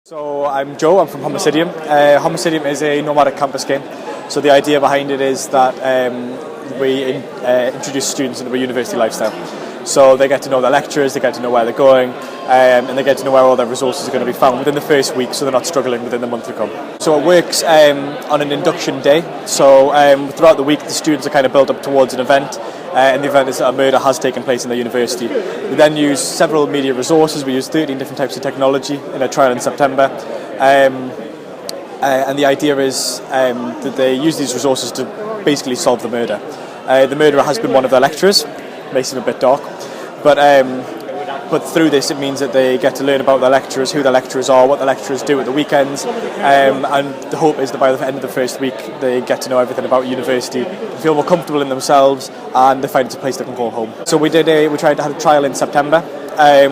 So I'm Joe, I'm from Homicidium. Homicidium is a nomadic campus game. So the idea behind it is that we introduce students into a university lifestyle. So they get to know their lecturers, they get to know where they're going, and they get to know where all their resources are going to be found within the first week, so they're not struggling within the month to come. So it works on an induction day. So throughout the week the students are kind of built up towards an event. And the event is that a murder has taken place in the university. We then use several media resources. We use 13 different types of technology in a trial in September. And the idea is that they use these resources to basically solve the murder. The murderer has been one of their lecturers. Makes it a bit dark. But through this it means that they get to learn about their lecturers, who their lecturers are, what the lecturers do at the weekends, and the hope is that by the end of the first week they get to know everything about university, feel more comfortable in themselves, and they find it's a place they can call home. So we tried to have a trial in September.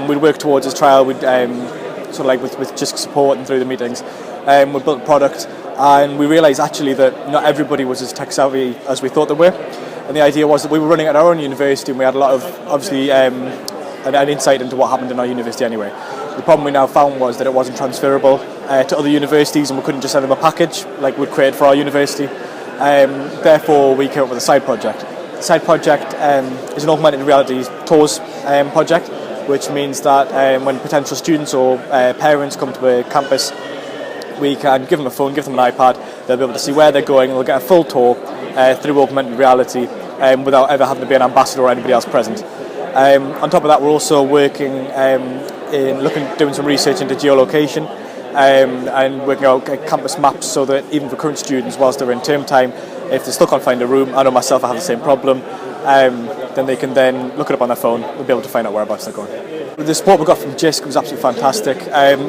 We'd work towards this trial. We'd sort of like with just support and through the meetings. We built a product, and we realised actually that not everybody was as tech savvy as we thought they were. And the idea was that we were running at our own university, and we had a lot of obviously an insight into what happened in our university anyway. The problem we now found was that it wasn't transferable to other universities, and we couldn't just send them a package like we'd created for our university. Therefore, we came up with a side project. The side project is an augmented reality tours project, which means that when potential students or parents come to a campus, we can give them a phone, give them an iPad, they'll be able to see where they're going, and they'll get a full tour through augmented reality without ever having to be an ambassador or anybody else present. On top of that, we're also working doing some research into geolocation and working out campus maps, so that even for current students, whilst they're in term time, if they still can't find a room, I know myself I have the same problem, then they can then look it up on their phone and be able to find out whereabouts they're going. The support we got from JISC was absolutely fantastic.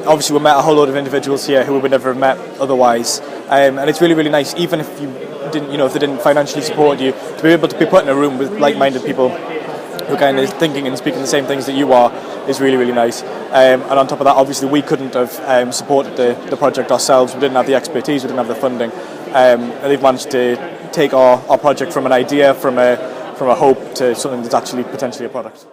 Obviously we met a whole load of individuals here who we would never have met otherwise, and it's really, really nice, even if you didn't, if they didn't financially support you, to be able to be put in a room with like-minded people who are kind of thinking and speaking the same things that you are is really, really nice. And on top of that, obviously we couldn't have supported the project ourselves. We didn't have the expertise, we didn't have the funding. And they've managed to take our project from an idea, from a hope, to something that's actually potentially a product.